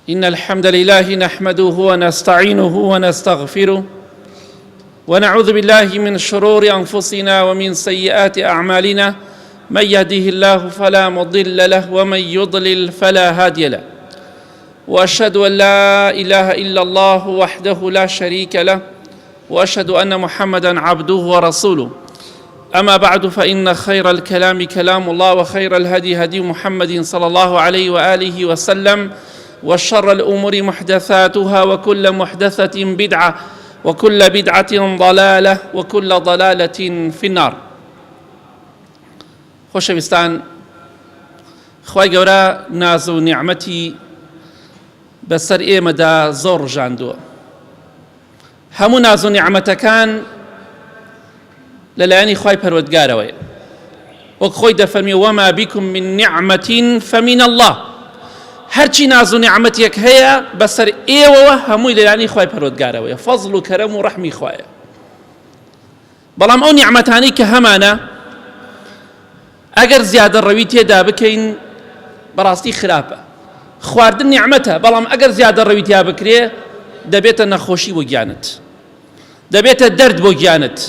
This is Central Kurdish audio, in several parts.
إن الحمد لله نحمده ونستعينه ونستغفره ونعوذ بالله من شرور أنفسنا ومن سيئات أعمالنا من يهده الله فلا مضل له ومن يضلل فلا هادي له وأشهد أن لا إله إلا الله وحده لا شريك له وأشهد أن محمدًا عبده ورسوله أما بعد فإن خير الكلام كلام الله وخير الهدي هدي محمد صلى الله عليه وآله وسلم وشر الأمور محدثاتها وكل محدثة بدعة وكل بدعة ضلالة وكل ضلالة في النار. خۆشەویستان، خوای گەورە ناز و نیعمەتی بەسەر ئێمەدا زۆر ڕژاندووە. هەموو ناز و نیعمەتەکان لەلایەنی خوای پەروەردگارەوەیە. وەک خۆی دەفەرمێ وەما بیکم من نیعمەتین فەمین الله. هەرچی ناز و نیعمەتێک هەیە بەسەر ئێوەوە هەمووی لەلایەنی خوای پەروەردگارەوەیە. فەزڵ و کەرەم و ڕەحمی خوایە. بەڵام ئەو نیعمەتانەی کە هەمانە ئەگەر زیادە ڕەوی تێدا بکەین بەڕاستی خراپە. خواردن نیعمەتە، بەڵام ئەگەر زیادە ڕەوی تیا بکرێ دەبێتە نەخۆشی بۆ گیانت، دەبێتە دەرد بۆ گیانت.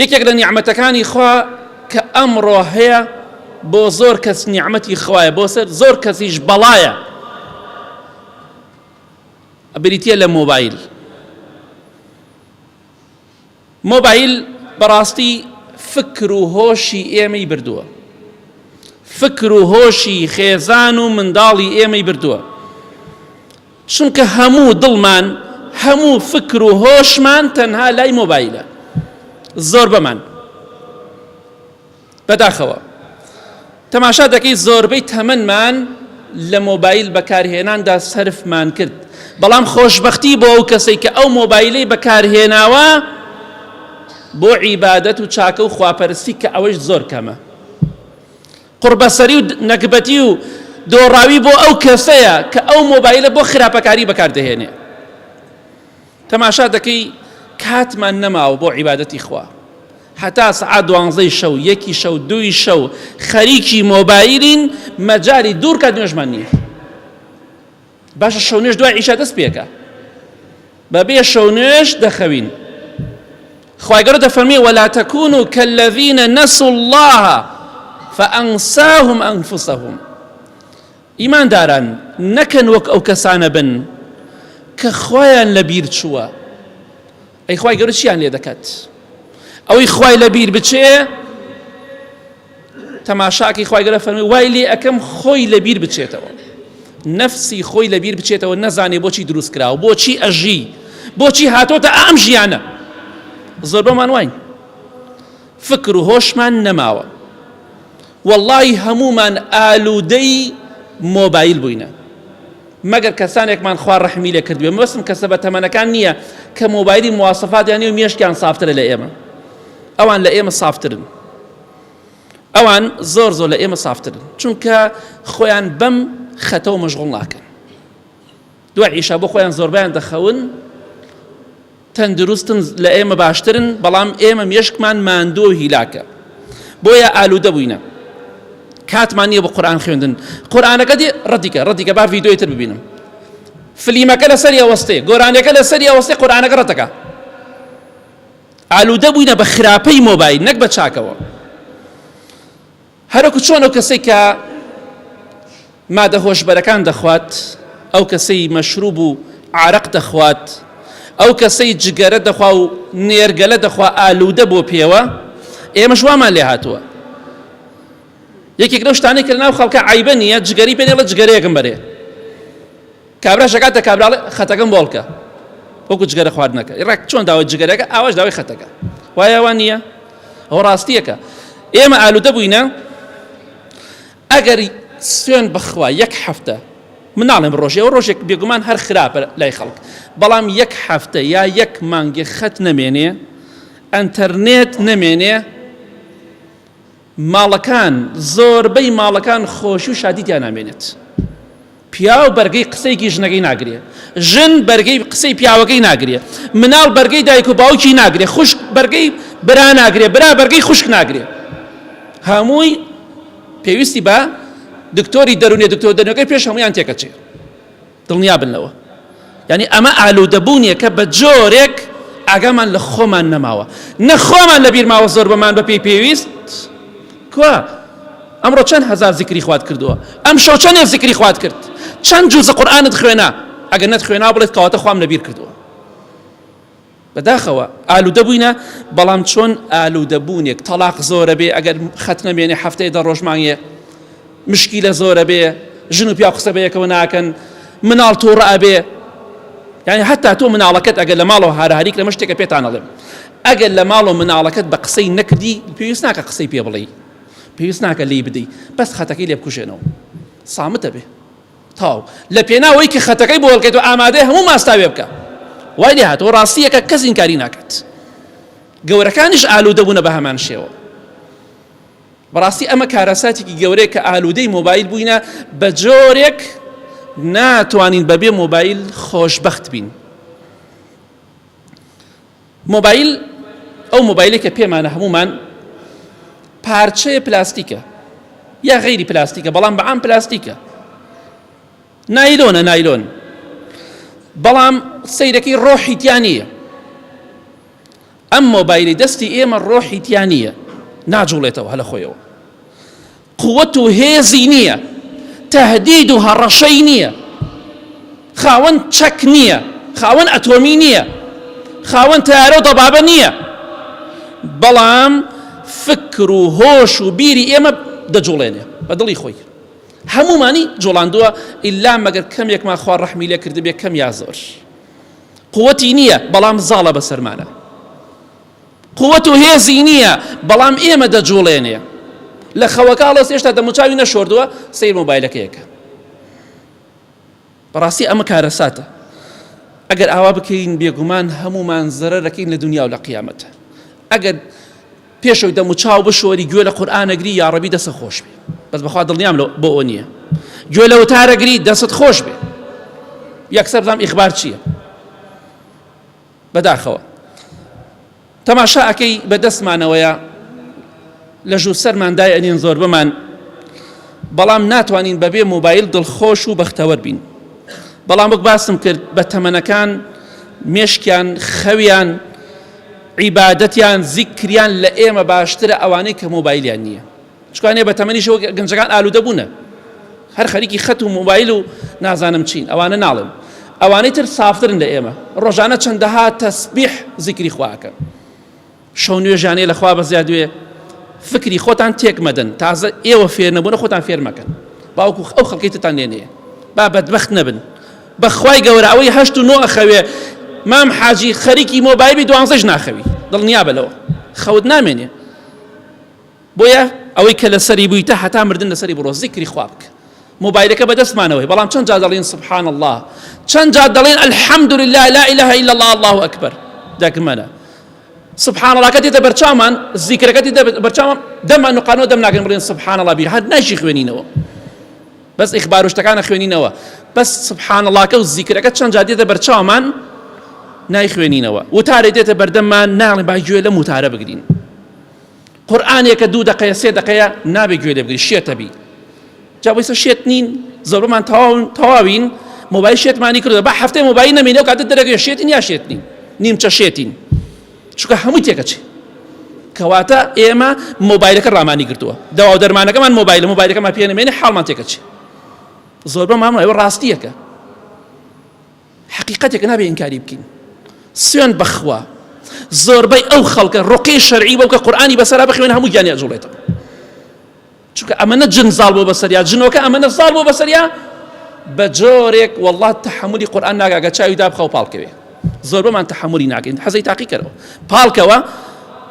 یەکێک لە نیعمەتەکانی خوا کە ئەمڕۆ هەیە بۆ زۆر کەس نیعمەتی خوایە، بۆ سەر زۆر کەسیش بەڵایە، بریتیە لە مۆبایل. مۆبایل بەڕاستی فکر و هۆشی ئێمەی بردووە، فکر و هۆشی خێزان و منداڵی ئێمەی بردووە. چونکە هەموو دڵمان، هەموو فکر و هۆشمان تەنها لای مۆبایلە. زۆر بەمان بەداخەوە تەماشا دەکەی زۆربەی تەمەنمان لە مۆبایل بەکارهێناندا سەرفمان کرد. بەڵام خۆشبەختی بۆ ئەو کەسەی کە ئەو مۆبایلەی بەکارهێناوە بۆ عیبادەت و چاکە و خواپەرستی کە ئەوەش زۆر کەمە. قوربەسەری و نەکبەتی و دۆڕاوی بۆ ئەو کەسەیە کە ئەو مۆبایلە بۆ خراپەکاری بەکاردەهێنێ. تەماشا دەکەی کاتمان نەماوە بۆ عیبادەتی خوا، هەتا سەعات 12 شەو، 1 شەو، 2 شەو خەریکی مۆبایلین، مەجای دوور کات نوێژمان نییە. باشە شەو نوێژ دوای عیشا دەست پێکە، بەبێ شەو نوێژ دەخەوین. خوای گەورە دەفەرمێ ولا تكونوا كالذين نسوا الله فأنساهم أنفسهم. ئیمانداران نەکەن وەک ئەو کەسانە بن کە خۆیان لەبیر چووە. ئەی خوای گەورە چیان لێ دەکات؟ ئەوەی خوای لەبیر بچێ تەماشاکەی خوای گەورە فەرمێ وای لێ ئەکەم خۆی لەبیر بچێتەوە، نەفسی خۆی لەبیر بچێتەوە، نەزانێ بۆچی دروست کراوە، بۆچی ئەژی، بۆچی هاتۆتە ئەم ژیانە. زۆر بەمان واین فکر و هۆشمان نەماوە. وەڵڵاهی هەموومان ئالوودەی مۆبایل بووینە، مەگەر کەسانێکمان خوا ڕەحمی لێ کردوێ. مەبەستم کەسە بە تەمەنەکان نییە کە مۆبایلی مواسەفاتیان نیە و مێشکیان سافترە لە ئێمە. ئەوان لە ئێمە سافترن، ئەوان زۆر زۆر لە ئێمە سافترن، چونکە خۆیان بەم خەتەوە مەشغوڵ ناکەن. دوای عیشا بۆ خۆیان زۆربیان دەخەون، تەندروستن لە ئێمە باشترن، بەڵام ئێمە مێشکمان ماندووە و هیلاکە. بۆیە ئالوودە بووینە، کاتمان نییە بۆ قورئان خوێندن. قورئانەکە دی ڕەتیکە با ڤیدیۆی تر ببینم، فلیمەکە لەسەری ئەوەستێ، گۆرانەکە لەسەری ئەوەستێ، قورئانەکە ڕەتەکە. ئالوودە بووینە بە خراپەی مۆبایل، نەک بە چاکەوە. هەروەکو چۆن ئەو کەسەی کە مادە هۆشبەرەکان دەخوات، ئەو کەسەی مەشروب و عارەق دەخوات، ئەو کەسەی جگەرە دەخوا و نێرگەلە دەخوا، ئالوودە بۆ پێوە. ئێمەش وامان لێ هاتووە. یەکێک لەو شتانەی کە لەناو خەڵکە عیبە نییە، جگەری پێ دێڵێت جگەرەیەکم بەرێ، کابرا شەکاتە کابراڵێ خەتەکەم بۆڵکە، وەکو جگەرە خواردنەکە. ڕێک چۆن داوای جگەرەکە، ئاواش داوای خەتەکە. وایە ئەوان نییە؟ ئەوە ڕاستیەکە. ئێمە ئالوودە بووینە. ئەگەر سوێن بخوا یەک هەفتە، من ناڵێم ڕۆژێ، ئەو ڕۆژێک بێگومان هەر خراپە لای خەڵک، بەڵام یەک هەفتە یا یەک مانگێ خەت نەمێنێ، ئەنتەرنێت نەمێنێ، ماڵەکان زۆربەی ماڵەکان خۆشی و شادیتیان نامێنێت. پیا و بەرگەی قسەیکی ژنەکەی ناگرێ، ژن بەرگەی قسەی پیاوەکەی ناگرێ، مناڵ بەرگەی دایک و باوکی ناگرێ، خوشک بەرگەی برا ناگرێ، برا بەرگەی خوشک ناگرێ. هەمووی پێویستی بە دکتۆری دەرونێ، دکتۆر دەرونەکەی پێش هەمویان تێکەچێ. دڵنیا بنەوە. یعنی ئەمە ئالوودەبوونیە کە بە جۆرێک ئاگامان لە خۆمان نەماوە، نە خۆمان لە بیرماوە زۆر بەمان بە پێی پێویست کووە ئەمڕۆ چەند هەزار زیکری خوات کردووە، ئەم شەو چەندێک زیکری خوات کرد، چەند جوزە قورئانت خوێنا، ئەگەر نەتخوێنا بڵێت کەواتە خوام لەبیر کردووە. بەداخەوە ئالوودەبووینە، بەڵام چۆن ئالوودەبوونێک تەلاق زۆرە بێ، ئەگەر خەت نەمێنێ هەفتەیە 10 ڕۆژمانگێ، مشکیلە زۆرە بێ، ژن و پیا قسە بەیەکەوە ناکەن، مناڵ تووڕە ئەبێ. یعنی هەتا تۆ مناڵەکەت ئەگەر لە ماڵەوە هاراهاریک لەمە شتێکە پێتان ئەڵێم، ئەگەر لە ماڵەوە مناڵەکەت بە قسەی نەکردی پێویست ناکە قسەی پێ بڵێی، پێویست ناکە لی بدەی، بەس خەتەکەی لێ بکوژێنەوە، سامتە بێ تاو لە پێناوەی کە خەتەکەی بۆ هەڵکەیت و ئامادەی هەموو ماستاوێ بکە. وای لێ هاتەوە ڕاستیەکە کەس ئینکاری ناکات. گەورەکانیش ئالوودەبوونە بە هەمان شێوە. بەڕاستی ئەمە کارەساتێکی گەورەیە کە ئالوودەی مۆبایل بووینە بە جۆرێک ناتوانین بەبێ مۆبایل خۆشبەخت بین. مۆبایل ئەو مۆبایلێک کە پێمانە هەمومان پارچەیە پلاستیکە یا غەیری پلاستیکە، بەڵام بەعام پلاستیکە، نایلۆنە، نایلۆن، بەڵام سەیرەکەی ڕۆحی تیا نییە. ئەم مۆبایلی دەستی ئێمە ڕۆحی تیا نییە، ناجوڵێتەوە هەلە خۆیەوە، قووەت و هێزی نییە، تەهدید و هەڕەشەی نییە، خاوەن چەک نییە، خاوەن ئەتۆمی نییە، خاوەن تایارە و دەبابە نییە، بەڵام فکر و هۆش و بیری ئێمە دەجوڵێنێ بە دڵی خۆی. هەمومانی جوڵاندووە ئیلا مەگەر کەمێکمان خوا ڕەحمی لێ کردبێ کەم یا زۆر. قووەتی نییە بەڵام زاڵە بەسەرمانە، قووەت و هێزی نییە بەڵام ئێمە دەجوڵێنێ. لە خەوەکاڵەس هێشتا دەموچاوی نەشۆردووە سەیر مۆبایلەکەیەکە. بەڕاستی ئەمە کارەساتە، ئەگەر ئاوا بکەین بێگومان هەمومان زەرەرەکەین لە دنیا و لە قیامەتە. ئەگەر پێشەوەی دەموچاو بشۆری گوێ لە قورئانەگری یا ڕەبی دەستە خۆش بێ، بەس بەخوا دڵنیام بۆ ئەو نییە. گوێ لە وتارەگری دەست خۆش بێ، یەکسەر بزانم ئیخبار چییە. بەداخەوە تەماشا ئەکەی بەدەستمانەوەیە لە ژوور سەرماندای ئەنین زۆر بمان، بەڵام ناتوانین بەبێ مۆبایل دڵخۆش و بەختەوەر بین. بەڵام وەک باسم کرد بە تەمەنەکان مێشکیان، خەویان، عیبادەتیان، زیکریان لە ئێمە باشترە ئەوانەی کە مۆبایلیان نییە. چکوانێ بە تەمەنیشەوە گەنجەکان ئالوودەبوونە، هەر خەریکی خەت و مۆبایل و نازانم چین، ئەوانە ناڵێم. ئەوانەی تر سافترن لە ئێمە، ڕۆژانە چەندەها تەسبیح زیکری خواکە، شەو نوێژانەیە لە خوا بەزیادوێ، فکری خۆتان تێک مەدەن، تازە ئێوە فێر نەبوونە خۆتان فێر مەکەن، باوەکو ئەو خەڵکەیتتان لێنەیە، با بەدبەخت نەبن. بەخوای گەورە ئەوەی 8 و 9 ئەخەوێ مام حاجی خەریکی مۆبایلی 12 ناخەوی، دڵنیا بەلەوە خەوت نامێنێ. بۆیە ئەوەی کە لەسەری بوویتە هەتا مردن لەسەری بڕۆ، زیکری خوا بکە. مۆبایلەکە بەدەستمانەوەی، بەڵام چەند جا دەڵێن سبحان الله، چەند جا دەڵێن الحەمد لله لا إله إلا الله الله أكبر. داکمەنە سبحان الله کەتێتە بەرچاومان، زیکرەکە تێتە بەرچاومان، دەمان نوقانەوە دەم ناگەن بڵێن سبحان الله بیر، هەر ناشی خوێنینەوە، بەس ئیخبار و شتەکانە خوێنینەوە، بەس سبحان الله کە و زیکرەکە چەند جا دێتە بەرچاومان نایخوێنینەوە. وتارێ دێتە بەردەممان، ناڵێ با گوێ لە وتارە بگرین. قورئانێکە 2 دقەیە 3 دقەیە نابێ گوێ لێ بگری، شێتە بی. جا بۆیسە شێت نین، زۆربمان تەواوین مۆبایل شێتمانی کردووە، با هەفتەی مۆبایل نەمێنێ و کاتت دەرەگوێ شێتین یا شێت نین، نیمچە شێتین، چونکە هەمووی تێکەچێ. کەواتە ئێمە مۆبایلەکە ڕامانی کردووە، دەوا و دەرمانەکەمان مۆبایلەکەمان پێ نەمێنێ حاڵمان تێکەچێ. زۆربەمان ئەوە ڕاستیەکە، حەقیقەتێکە نابێ ئینکاری بکەین. سوێن بەخوا زۆربەی ئەو خەڵکە ڕۆقەی شەرعی بەو کە قورئانی بەسەرا بخوێن هەموو گیانی ئەجوڵێتەوە، چونکە ئەمەنە جن زاڵ بۆ بەسەریا، جنۆکە ئەمەنە زاڵ بۆ بەسەریا بە جۆرێک وەڵڵا تەحەمولی قورئان ناگا، چاوی دابخە و پاڵکەوێ. زۆربەمان تەحەمولی ناکەین، حەزەی تاقیکەرەوە، پاڵکەوە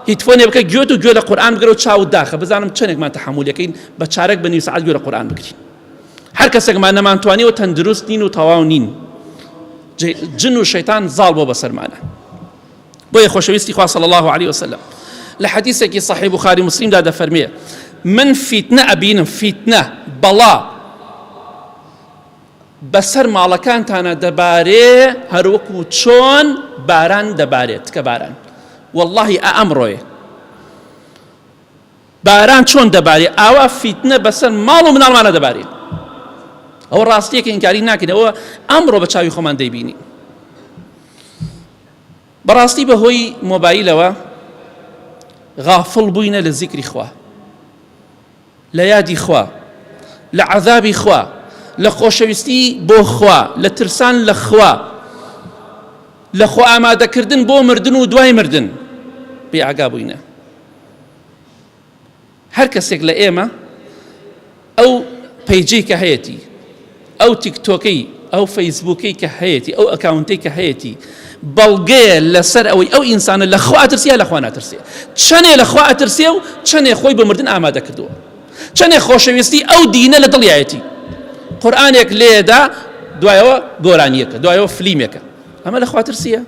هیتفۆنێ بکە گوێت و گوێ لە قورئان بگرە و چاوت داخە، بزانم چەندێکمان تەحەمولیەکەین بە چارەک بە نیو سەعات گوێ لە قورئان بگرین. هەر کەسێکمان نەمانتوانیەوە تەندروست نین و تەواو نین، جن و شەیتان زاڵ بۆ بەسەرمانە. بۆیە خۆشەویستی خوا صلی الله عليه وسلم لە حەدیثێکی صحیح بوخاری مسلمدا دەفەرمێ من فیتنە ئەبینم، فیتنە بەڵا بەسەر ماڵەکانتانە دەبارێ هەروەکو چۆن باران دەبارێت، کە باران واللهی ئەمڕۆیە باران چۆن دەبارێ، ئاوا فیتنە بەسەر ماڵ و مناڵمانە دەبارێت. ئەوە ڕاستیەکە ئینکاری ناکەین، ئەوە ئەمڕۆ بە چاوی خۆمان دەیبینی. بەڕاستی بەهۆی مۆبایلەوە غافڵ بووینە لە زیکری خوا، لە یادی خوا، لە عەذابی خوا، لە خۆشەویستی بۆ خوا، لە ترسان لە خوا، لە خۆ ئامادەکردن بۆ مردن و دوای مردن بێئاگا بووینە. هەر کەسێک لە ئێمە ئەو پەیجەی کە هەیەی، ئەو تیکتۆکەی، ئەو فەیسبووکەی کە هەیەی، ئەو ئەکاونتەی کە هەیەی بەڵگەیە لەسەر ئەوەی ئەو ئینسانە لە خوا ئەترسێ لە خوا ناترسێ، چەندێ لە خوا ئەترسێ و چەندێ خۆی بە مردن ئامادە کردووە، چەندێ خۆشەویستی ئەو دینە لە دڵیایەتی. قورئانێک لێدا دوایەوە گۆرانیەکە، دوایەوە فلیمێکە، ئەمە لە خوا ترسیە؟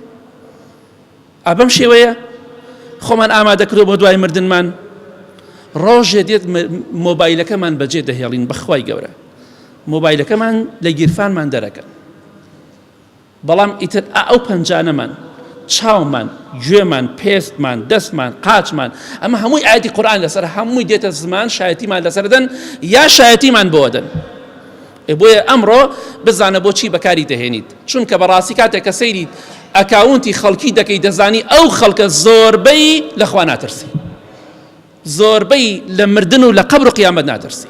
ئابەم شێوەیە خۆمان ئامادە کردو بۆ دوای مردنمان. ڕۆژێ دێت مۆبایلەکەمان بەجێ دەهێڵین، بەخوای گەورە مۆبایلەکەمان لە گیرفانمان دەرەکەن، بەڵام ئیتر ئەو پەنجانەمان، چاومان، گوێمان، پێستمان، دەستمان، قاچمان، ئەمە هەمووی ئاەتی قورئان لەسەر هەمووی دێتە زمان، شایەتیمان لەسەر دەن یا شایەتیمان بۆ دەن. بۆیە ئەمڕۆ بزانە بۆچی بەکاری دەهێنیت، چونکە بەڕاستی کاتێک کە سەیری ئەکاونتی خەڵکی دەکەی دەزانی ئەو خەڵکە زۆربەی لە خوا ناترسی، زۆربەی لە مردن و لە قەبر و قیامەت ناترسی،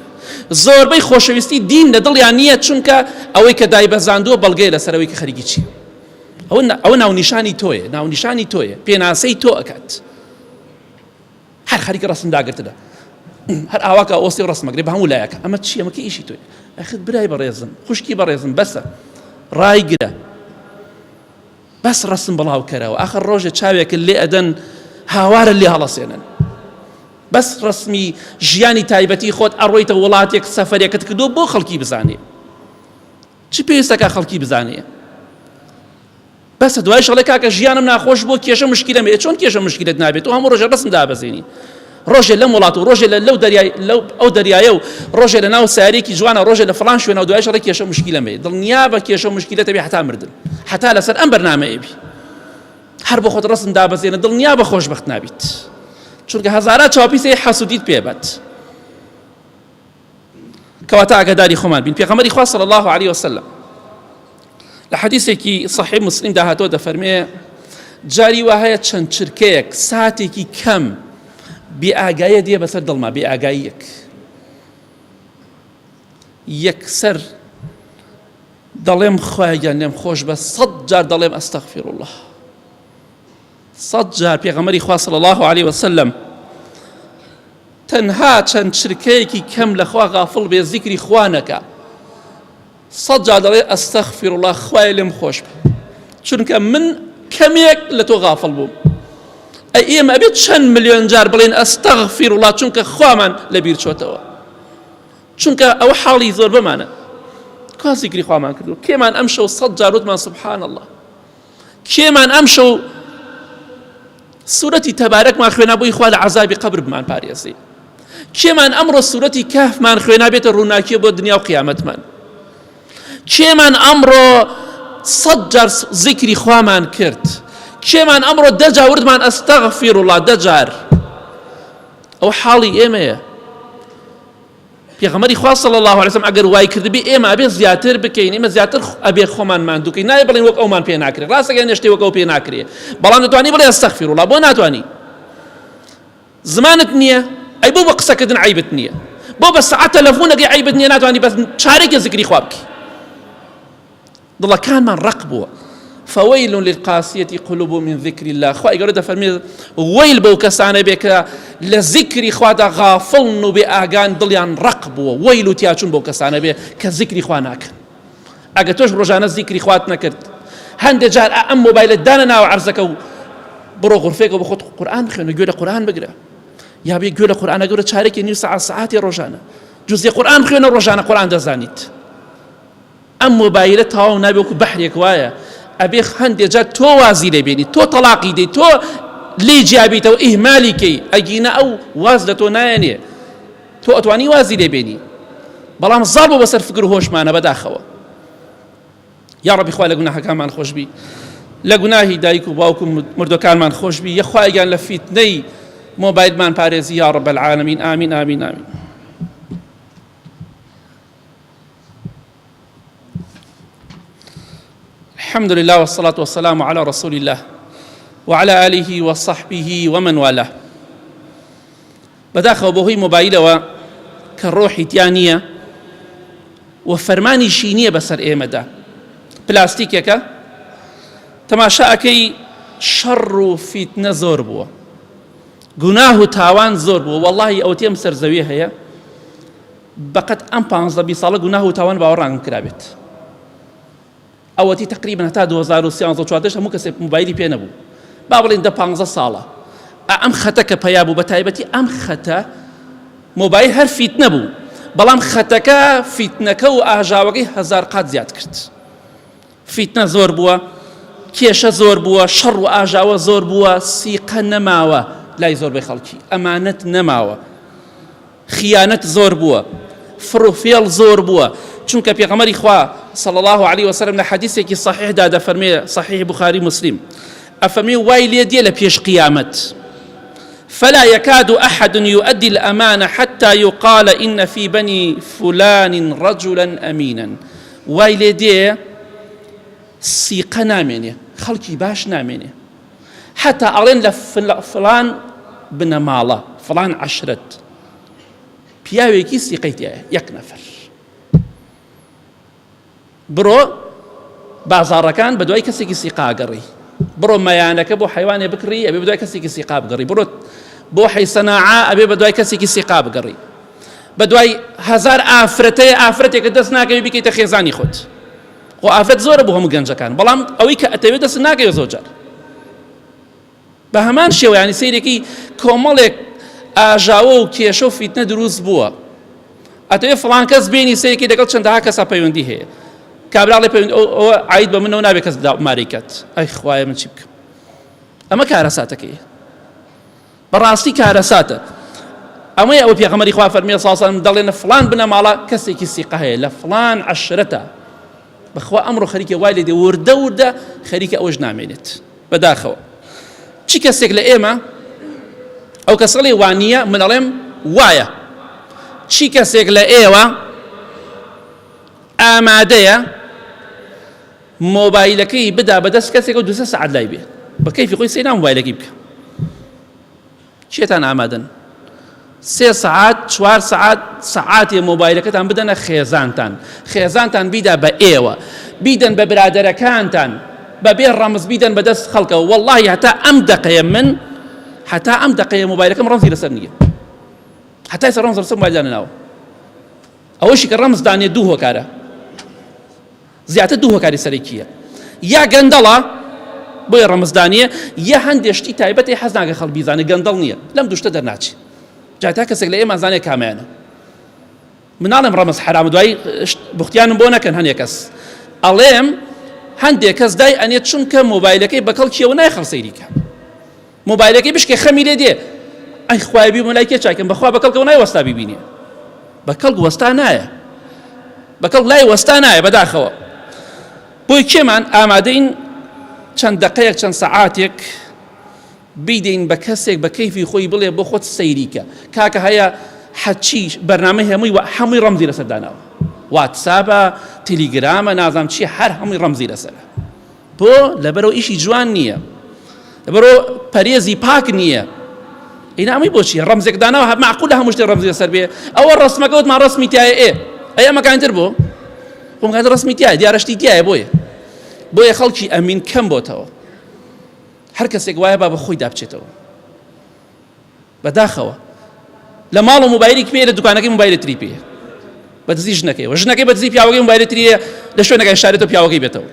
زۆربەی خۆشەویستی دین لە دڵیان نییە، چونکە ئەوەی کە دایبەزاندووە بەڵگەیە لەسەرەوەی کە خەریکی چی، ئەوە ناونیشانی تۆیە، ناونیشانی تۆیە، پێناسەی تۆ ئەکات. هەر خەریکە ڕسم داگرتدا، هەر ئاواکە ئۆستی و ڕسمەگرێ بە هەموو لایەکە، ئەمە چی، ئەمە کە ئیشی تۆیە؟ ئەخت برای بەڕێزم، خوشکی بەڕێزم، بەسە ڕایگرە، بەس ڕسم بڵاو کەرەوە، ئاخر ڕۆژێ چاوێکە لێ ئەدەن هاوارە لێ هەڵەسێنن، بەس ڕسمی ژیانی تایبەتی خۆت ئەڕۆیتە وڵاتێک سەفەرێکت کردو بۆ خەڵکی بزانێ. چی پێویستەکە خەڵکی بزانێ؟ بەسە دوای شەڵێ کاکە ژیانم ناخۆش بۆ کێشە مشکلە مێ، چۆن کێشە مشکلت نابێت؟ و هەموو ڕۆژێ ڕسم دابەزێنی، ڕۆژێ لەم وڵات و ڕۆژێ لەو دەریای ئەو دەریایە و ڕۆژێ لە ناو سیارێکی جوانە، ڕۆژێ لە فڵان شوێنە و دوای شەڵێ کێشە مشکلە مێ، دڵنیا بە کێشە مشکلەتە بێ حتا مردن، حتا لەسەر ئەم بەرنامەیە بی هەر بۆ خۆت ڕسم دابەزێنە، دڵنیا بە خۆشبەخت نابیت، چونکە هەزارە چاوپیسەی حەسوودیت پێبات. کەواتە ئاگاداری خۆمان بین. پێغەمبەری خوا صلی الله علیه وسلم لە حەدیثێکی صحیح مسلم داهاتۆ دەفەرمێ جاری وا هەیە چەند چرکەیەک ساتێکی کەم بێئاگایە دێ بەسەر دڵما، بێئاگاییەک یەکسەر دەڵێم خوایان لێم خۆش بە 100 جار دەڵێم ئەستەغفیر الله، 100 جار. پێغەمبەری خوا صلی الله علیه وسلم تەنها چەند چرکەیەکی کەم لە خوا غافڵ بێ زیکری خوا نەکا، 100 جار دەڵێ ئەستەغفیر الله، خوای لێم خۆش بە، چونکە من کەمێک لە تۆ غافڵ بووم. ئێمە ئەبێت چەند ملیۆن جار بڵێن ئەستەغفیر الله، چونکە خوامان لەبیر چۆتەوە، چونکە ئەوە حاڵی زۆر بمانە، کا زیکری خوامان کردو، کێمان ئەم شەو 100 جار وتمان سبحان الله، کێمان ئەم شەو سورەتی تەبارەکمان خوێنا بۆی خوا لە عەزابی قەبر بمان پارێزێ، کێمان ئەمڕۆ سورەتی کەهفمان خوێنا بێتە ڕووناکیە بۆ دنیا و قیامەتمان، کێمان ئەمڕۆ 100 جار زیکری خوامان کرد، کێمان ئەمڕۆ 10 جار وردمان ئەستەغفیر الله، 10 جار. ئەو حاڵی ئێمەیە. پێغەمبەری خوا صلی الله علیه وسلم ئەگەر وای کردبی ئێمە ئەبێ زیاتر بکەین، ئێمە زیاتر ئەبێ خۆمان ماندووکەین، نایە بڵێن وەک ئەومان پێ ناکرێت، ڕاستەکە هێشتێ وەک ئەو پێ ناکرێت، بەڵام دەتوانی بڵێ ئەستەغفیر الله، بۆ ناتوانی؟ زمانت نییە، ئەی بۆ بە قسەکردن عیبت نییە، بۆ بە سەعات تەلەفۆنەکەی عیبت نییە، ناتوانی بەس چارێکی زیکری خوا بکەی. دڵەکانمان ڕق بووە. فويل للقاسية قلوبهم من ذكر الله. خواهي قرد فرمي ويل بو كسانه بك لذكر خوادا غافلن بآغان دليان رقبوا، ويلو تياچون بو كسانه بك كذكر خواناك. اگه توش رجانا ذكر خوات نكرت هند جار ام موبايل داننا وعرزك برو غرفك وبخط قرآن بخير نقول قرآن بقرا يا بي يقول قرآن اقرا تشارك نيو ساعات رجانا جزء قرآن بخير رجانا قرآن دزانيت ام موبايل تاو نبيك بحرك وايا أبي خند جات تو وازي لبيني تو طلاقي دي تو لي جابي تو إهمالي كي أجينا أو وازلتو نايني تو أتواني وازي لبيني بلام الظالم بسر فكر هوش معنا بداخوا. يا ربي خواه لقناها كمان خوش بي، لقناهي دايكو باوكم مردو كان من خوش بي، يا خواه جان لفتني موبايل مان باريزي يا رب العالمين. آمين آمين آمين. الحمد لله والصلاة والسلام على رسول الله وعلى آله وصحبه ومن والاه. بداخل بوهي موبايل كالروحي تيانية وفرماني شينية بسر إيمدا بلاستيكيكا تماشاكي شر فتنة زور بوا گوناه تاوان زور بوا والله أوتيم سرزوية هي بقت أم 15 ساڵە گوناه و تاوان باوەڕانم کرابێت ئەوەتی تقریبا هەتا 2013 هەموو کەسێک موبایلی پێ نەبوو با بڵێن 15 ساڵە ئەم خەتە کە پەیا بوو بە تایبەتی ئەم خەتە موبایل هەر فیتنە بوو بەڵام خەتەکە فیتنەکە و ئاژاوەکەی هەزار قات زیاد کرد فیتنە زۆر بووە کێشە زۆر بووە شەڕ و ئاژاوە زۆر بووە سیقە نەماوە لای زۆربەی خەڵکی ئەمانەت نەماوە خیانەت زۆر بووە فڕوفێڵ زۆر بووە چونکە پێغەمبەری خوا صلى الله عليه وسلم لحديثك صحيح دادا فرمي صحيح بخاري مسلم أفرمي وايلي دي لبيش قيامت فلا يكاد أحد يؤدي الأمانة حتى يقال إن في بني فلان رجلا أمينا وايلي دي سيقة نامينة خلقي باش نامينة حتى أعلن لفلان بن مالا فلان عشرت پیاوێکی سیقەیتیایە یەک نەفەر بڕۆ بازاڕەکان بە دوای کەسێکی سیقا گەڕی بڕۆ مەیانەکە بۆ حیوانێ بکڕی ئەبێ بە دوای کەسێکی سیقا بگەڕی بڕۆ بۆ حەی سەناعە ئەبێ بە دوای کەسێکی سیقا بگەڕی بە دوای هەزار ئافرەتەیە ئافرەتێکە دەست ناکەوێ بکەیتە خێزانی خۆت خۆ ئافرەت زۆرە بۆ هەموو گەنجەکان بەڵام ئەوەی کە ئەتەوێت دەست ناکەوێ زۆر جار بە هەمان شێوە یانی سەیرێکی کۆمەڵێک ئاژاوە و کێشە و فیتنە دروست بووە ئەتەوێ فڵان کەس بینی سەیەکی لەگەڵ چەندەها کەسا پەیوەندی هەیە کابراڵێ پەیوەندی ئەوە عید بە منەوە نابێت کەس ماریکەت ئەی خوایە من چی بکەم ئەمە کارەساتەکەیە بەڕاستی کارەساتە ئەمەیە ئەوە پێغەمبەری خوا فەرمیە صلی الله علیه و سلم دەڵێنە فڵان بنە ماڵە کەسێکی سیقە هەیە لە فڵان عەشرەتە بەخوا ئەمڕۆ خەریکە وای لێ دێ وردە وردە خەریکە ئەوەش نامێنێت بەداخەوە چی کەسێک لە ئێمە ئەو کەسەڵی وانیە من ئەڵێم وایە چی کەسێک لە ئێوە ئامادەیە مۆبایلەکەی بدا بەدەست کەسێک و 2 سەعات لای بێ بە کەیفی خۆی سەیرا مۆبایلەکەی بکە چێتان ئامادەن 3 سەعات 4 سەعات سەعاتێ مۆبایلەکەتان بدەنە خێزانتان بیدا بە ئێوە بیدەن بە برادەرەکانتان بەبێ ڕەمز بیدەن بەدەست خەڵکەوە وەڵڵاهی هەتا ئەم دەقەیە من حتى أم دقيقة موبايلكم رمزي لسرنية حتى يصير رمز رسم موبايل ناو أول شيء الرمز دانية دوه كاره زيادة دوه كاري سريكية يا جندلا بوي الرمز دانية يا هندي اشتي تايبتي حزناك خل بيزاني جندلنية لم دوش تقدر ناتشي جاتها كسر ليه ما زاني كامانة من عالم رمز حرام دواي بختيان بونا كان هني كس علم هندي كس داي أن يتشون كموبايلك بكل شيء وناي خل سيريك موبایلەکەی بشکێ خەمی لێ دێ ئەی خوای بی مەلایکێ چاکەم بەخوا بەکەڵکەوە نایوەستا بیبینێ بەکەڵک وەستا نایە بەکەڵک لای وەستا نایە بەداخەوە بۆی کێمان ئامادەین چەند دەقەیەک چەند سەعاتێک بیدەین بە کەسێک بە کەیفی خۆی بڵێ بۆ خۆت سەیریکە کاکە هەیە حەچی بەرنامە هەمووی ڕەمزی لەسەر داناوە واتساپە تەلیگرامە نازانم چی هەر هەمووی ڕەمزی لەسەرە بۆ لەبەرەوە ئیشی جوان نییە برو پەرێزی پاک نییە ئینا ئەمەی بۆچی ڕەمزێک داناوە معقولە هەموو شتێک ڕەمزی لەسەر بێ ئەوە ڕەسمەکەوتمان ڕەسمی تایە ئەی ئەمەکانتر بۆ خۆمکات ڕەسمی تایە دیارەشتی تایە بۆیە خەڵکی ئەمین کەم بۆتەوە هەر کەسێک وایە با بە خۆی دابچێتەوە بەداخەوە لە ماڵ و مۆبایلی پێ لە دوکانەکەی مۆبایلی تری پێ بەدزی ژنەکەی بەدزی پیاوەکەی مۆبایلی تریە لە شوێنەکەی شارێتەوە پیاوەکەی بێتەوە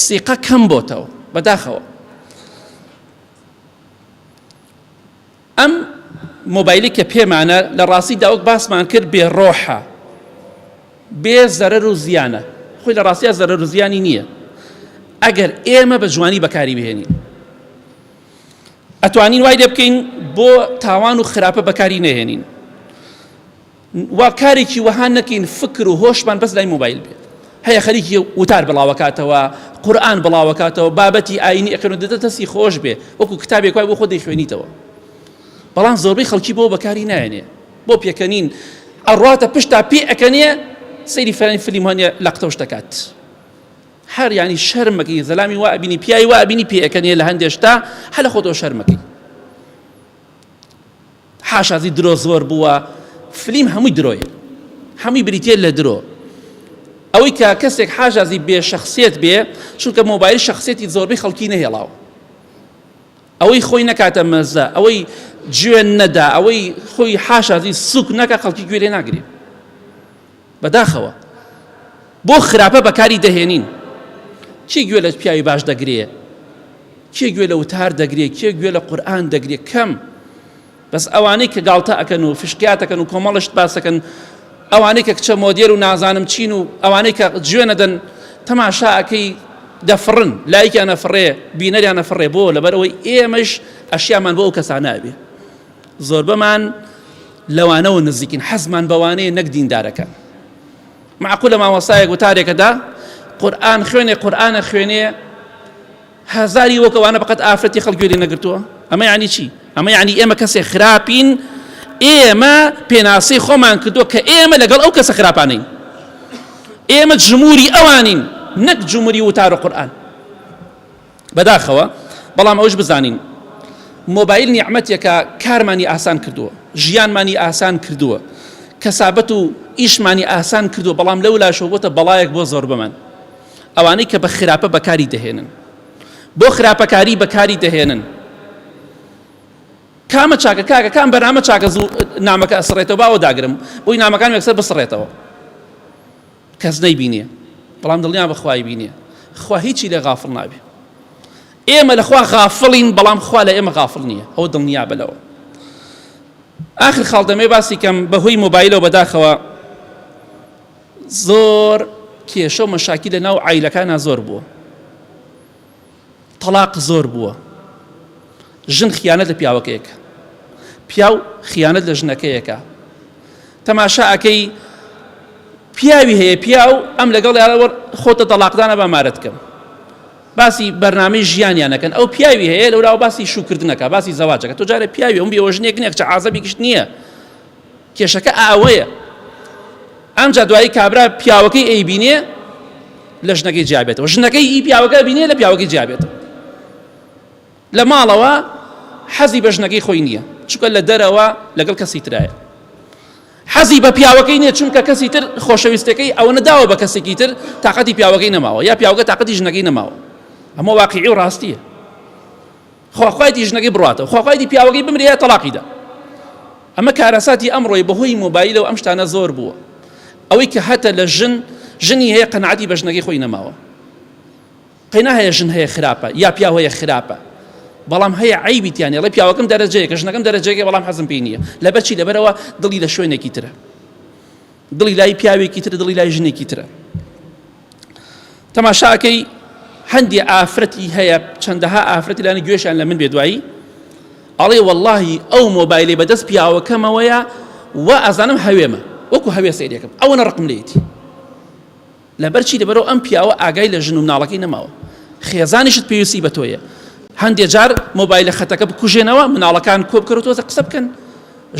سیقە کەم بۆتەوە بەداخەوە ئەم مۆبایلی کە پێمانە لە ڕاستی داوەک باسمان کرد بێ ڕۆحە بێ زەرەر و زیانە خۆی لە ڕاستیە زەرەر و زیانی نییە ئەگەر ئێمە بە جوانی بەکاری بهێنین ئەتوانین وای لێ بکەین بۆ تاوان و خراپە بەکاری نەهێنین وا کارێکی وەها نەکەین فکر و هۆشمان بەس لای مۆبایل بێت هەیە خەریکی وتار بڵاوەکاتەوە قورئان بڵاوەکاتەوە بابەتی ئاینی ئەکەن و دەتە تەسی خۆش بێ وەکو کتابێک وای بۆ خۆ دەیخوێنیتەوە بەڵام زۆربەی خەڵکی بۆ بەکاری نایێنێ بۆ پێکەنین ئەڕاتە پشتا پێ ئەکەنێ سەیری فلانی فیلم هەنێ لەقتەوش دەکات هەر ینی شەرمەکەی زەلامی وا ئەبینی پیاوی وا ئەبینی پێەکەنیە لە هەندێک شتا هە لە خۆتەوە شەرمەکەی. حاشازی درۆ زۆر بووە، فلیم هەمووی درۆیە، هەمووی بریتێ لە درۆ. ئەوەی کە کەسێک حاجازی بێ شخصیت بێ، چونکە مۆبایل شخصیەتی زۆربەی خەڵکی نەهێڵاوە، ئەوەی خۆی نەکاتە مەزە، ئەوەی گوێن نەدا، ئەوەی خۆی حاشازی سوک نەکە خەڵکی گوێ لێ ناگرێ. بەداخەوە بۆ خراپە بەکاری دەهێنین. کێ گوێ لە پیاوی باش دەگرێ؟ کێ گوێ لە وتار دەگرێ؟ کێ گوێ لە قورئان دەگرێ؟ کەم. بەس ئەوانەی کە گاڵتە ئەکەن و فشکاتەکەن و کۆمەڵشت باسەکەن، ئەوانەی کە کچە مۆدێر و نازانم چین و ئەوانەی کە گوێ نەدەن تەماشا ئەکەی دەفڕن، لایکیان نەفڕێ، بینەریان نەفڕێ. بۆ لەبەرەوەی ئێمەش ئەشیامان بۆ ئەو کەسانە ئەبێ. زۆربەمان لەوانەوە نزیکین، حەزمان بەوانەیە نەک دیندارەکان. معقولە مامۆستایەک وتارێکەدا قورئان خوێنێ، قورئانە خوێنێ، هەزاری وەکەوانە بەقەت ئافرەتی خەڵک گوێ لێ نەگرتووە. ئەمە یعنی چی؟ ئەمە یعنی ئێمە کەسێک خراپین، ئێمە پێناسەی خۆمان کردووە کە ئێمە لەگەڵ ئەو کەسە خراپانین، ئێمە جمهوری ئەوانین نەک جمهوری وتار و قورئان. بەداخەوە بەڵام ئەوش بزانین مۆبایل نیعمەتێکە کارمانی ئاسان کردووە، ژیانمانی ئاسان کردووە، کەسابەت و ئیشمانی ئاسان کردووە، بەڵام لەولاشەوە بۆتە بەڵایەک بۆ زۆربەمان ئەوانەی کە بە خراپە بەکاری دەهێنن، بۆ خراپەکاری بەکاری دەهێنن. کامە چاکە کاکە کام بەرنامە چاکە زوو نامەکە ئەسڕێتەوە باوە داگرم بۆی نامەکان یەکسەر بسڕێتەوە، کەس نەیبینێ، بەڵام دڵنیا بەخوای بینێ. خوا هیچی لێ غافڵ نابێ. ئێمە لەخوا غافڵین، بەڵام خوا لە ئێمە غافڵ نییە، ئەوە دڵنیا بلەوە. آخر خاڵدەمەی باسی کەم بەهۆی مۆبایلەوە بەداخەوە زۆر کێشە و مەشاکی لە ناو عایلەکانە زۆر بووە، تەلاق زۆر بووە، ژن خیانەت لە پیاوەکەیەکە، پیاو خیانەت لە ژنەکەیەکە. تەماشا ئەکەی پیاوی هەیە، پیاو ئەم لەگەڵ یاوە خۆتە تەلاقدانە بامارەت کەم، باسی بەرنامەی ژیانیانەکەن. ئەو پیاوی هەیە لەوراوە باسی شوکردنەکە، باسی زەواجەکە. تۆ جارێ پیاوی ئەم بێوە ژنێک نییە، کچە عازەبێکیش نییە. کێشەکە ئاوەیە. ئەمجا دوایی کابرا پیاوەکەی ئەیبینێ لە ژنەکەی جیابێتەوە، ژنەکەی ئی پیاوەکە بینێ لە پیاوەکەی جیابێتەوە. لە ماڵەوە حەزی بە ژنەکەی خۆی نییە، چونکە لە دەرەوە لەگەڵ کەسی ترایە. حەزی بە پیاوەکەی نییە، چونکە کەسی تر خۆشەویستەکەی ئەوە نەداوە بە کەسێکی تر تاقەتی پیاوەکەی نەماوە، یا پیاوەکە تاقەتی ژنەکەی نەماوە. ئەمە واقعی و ڕاستیە. خواخوایەتی ژنەکەی بڕاتەوە، خواخوایەتی پیاوەکەی بمرێ تەلاقیدا. ئەمە کارەساتی ئەمڕۆی بەهۆی مۆبایلەوە ئەم شتانە زۆر بووە. ئەوەی کە هەتە لە ژنی هەیە قەنەعەتی بە ژنەکەی خۆی نەماوە، قەینا هەیە ژن هەیە خراپە یا پیاو هەیە خراپە، بەڵام هەیە عیبیتیانێ لە پیاوەکەم دەرەجەیەکە ژنەکەم دەرەجەیەکە، بەڵام حەزم پێی نییە. لەبەرچی لەبەرەوە دڵی لە شوێنێکی ترە، دڵی لای پیاوێکی ترە، دڵی لای ژنێکی ترە. تەماشاکەی هەندی ئافرەتی هەیە، چەندەها ئافرەتی لانە گوێشیان لە من بێ دوایی ئەڵێ وەڵڵاهی ئەو مۆبایلەی بەدەست پیاوەکەمەوەیە و ئەزانم هەوێمە، وەکو هەوێ سەیرێکم، ئەوە نەڕقم لێیەتی. لەبەرچی لەبەرەوە ئەم پیاوە ئاگای لە ژن و مناڵەکەی نەماوە، خێزانیشت پێویستی بە تۆیە. هەندێک جار مۆبایلە خەتەکە بکوژێنەوە، مناڵەکان کۆ بکەوتەوە قسە بکەن،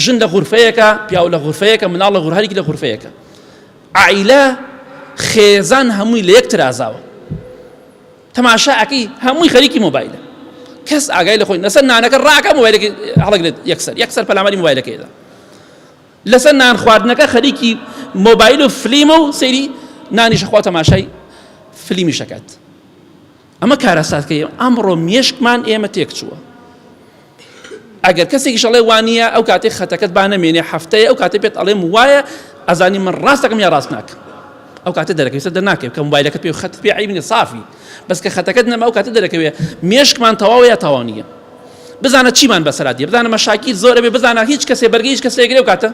ژن لە غورفەیەکە، پیاو لە غورفەیەکە، مناڵ لە هەرێکی لە غورفەیەکە. عائیلە خێزان هەمووی لە یەک ترازاوە. تەماشا ئەکەی هەمووی خەریکی مۆبایلە، کەس ئاگای لە خۆی لەسەر نانەکە ڕاکە مۆبایلەکەی هەڵەگرێت یەکسەر پەلاماری مۆبایلەکەیدا، لەسەر نان خواردنەکە خەریکی مۆبایل و فلیمە و سەیری نانیشە خوا تەماشای فلیمیشەکات. ئەمە کارەساتکەیە. ئەمڕۆ مێشکمان ئێمە تێک چووە. ئەگەر کەسێکی شەڵێ وانە ئەو کاتێک خەتەکەت با نەمێنێ هەفتەیە، ئەو کاتێ پێت ئەڵێم وایە ئەزانی من ڕاستەکەم یا ڕاست ناکەم. ئەو کاتە دەرەکەوێت دەرناکەوێت کە مۆبایلەکەت پێ خەت پێ عیبنێ صافی، بەس کە خەتەکەت نەما ئەو کاتە دەرەکەوێت مێشکمان تەواوە یا تەواو نییە. بزانە چیمان بەسەرا دیە، بزانە مەشاکیل زۆرە بێ، بزانە هیچ کەسێ بەرگی هیچ کەسێگرێ و کاتە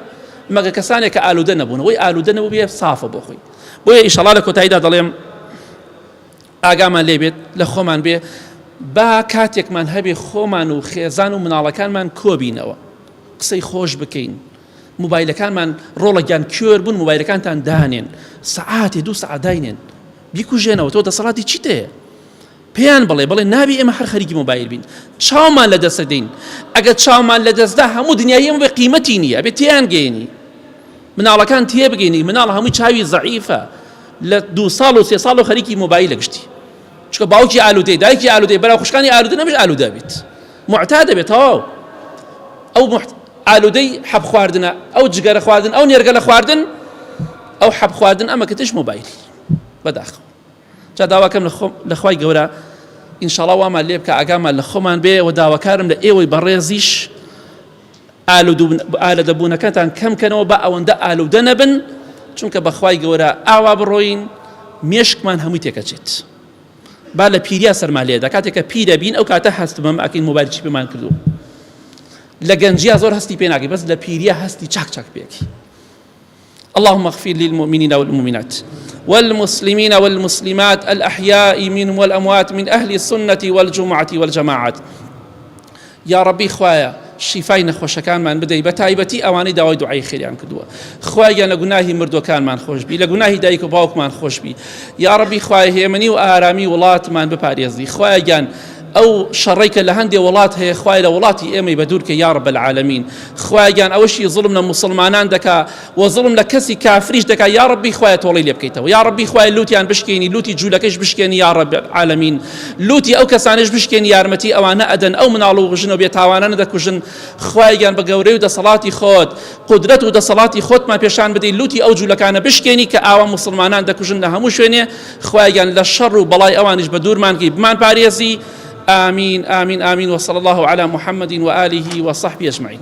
مەگە کەسانێک کە ئالوودە نەبوون، وەی ئالوودە نەبوو بێ سافە بۆ خۆی. بۆیە ئیشەڵا لە کۆتاییدا دەڵێم ئاگامان لێبێت لە خۆمان بێ، با کاتێکمان هەبێ خۆمان و خێزان و مناڵەکانمان کۆبینەوە، قسەی خۆش بکەین، مۆبایلەکانمان ڕۆڵەگیان کوێر بوون، مۆبایلەکانتان دانێن، سەعاتێ 2 سەعات داینێن، بیکوژێنەوە. تۆ دەسەڵاتی چیتەیە؟ پێیان بڵێ نابی ئێمە هەر خەریکی مۆبایل بین، چاومان لە دەستە دەین. ئەگەر چاومان لە دەستدا هەموو دنیای ئێمە بێ قیمەتی نییە، ئەبێ تێیان گەێنی، مناڵەکان تێبگەینی. مناڵ هەمووی چاوی زەعیفە، لە 2 ساڵ و 3 ساڵ و خەریکی مۆبایل گشتی چکە باوکی ئالوودەی دایکی ئالوودەی بەراو خوشکانی ئالوودە نەبێت ئالوودە بێت معتاد دەبێت تەواو ئەو ئالوودەی حەب خواردنە ئەو جگەرە خواردن ئەو نێرگە لە خواردن ئەو حەب خواردن ئەمە کە تش مۆبایل بەداخەوە جا داواکەم لە خوای گەورە ئینشاڵڵا وامان لێ بکە ئاگامان لە خۆمان بێ و داواکارم لە ئێوەی بەڕێزیش ئالوودەبوونەکەتان کەمکەنەوە بە ئەوەندە ئالوودە نەبن چونکە بەخوای گەورە ئاوا بڕۆین مێشکمان هەمووی تێکەچێت با لە پیریا سەرمان لێدا کاتێککە پیرە بین ئەو کاتە هەستمەم ئەکەین مۆبایل چی پێمان کردو لە گەنجیا زۆر هەستی پێ ناکەی بەس لە پیریا هەستی چاک پێکی اللهم اغفر للمؤمنين والمؤمنات والمسلمين والمسلمات الأحياء منهم والأموات من أهل السنة والجمعة والجماعات يا ربي خوايا شیفای نەخۆشەکانمان بدەی بە تایبەتی ئەوانەی داوای دوعای خێریان کردووە خوایان لە گوناهی مردوەکانمان خۆشبی لە گوناهی دایک و باوکمان خۆشبی یا ربی خوای هێمنی و ئارامی وڵاتمان بپارێزی خوایان ئەو شەڕەی کە لە هەندێک وڵات هەیە خوای لە وڵاتی ئێمەی بەدوور کە یا رب العالمین خوایان ئەوەشی زڵم لە موسڵمانان دەکا و زڵم لە کەسی کافریش دەکا یا ربی خوای تۆڵی لێ بکەیتەوە یا ربی خوای لوتیان بشکێنی لوتی جوولەکەش بشکێنی یا رب العالمین لوتی ئەو کەسانش بشکێنی یارمەتی ئەوانە ئەدەن ئەو مناڵ و غژن و بێتاوانە نەدەکوژن خوایان بە گەورەی و دەسەڵاتی خۆت قدرەت و دەسەڵاتی خۆتمان پێشان بدەی لوتی ئەو جوولەکانە بشکێنی کە ئاوا موسڵمانان دەکوژن لە هەموو شوێنێ خوایان لە شەڕ و بەڵای ئەوانیش بە دوورمانگەی بمان پارێزی آمين آمين آمين وصلى الله على محمد وآله وصحبه أجمعين.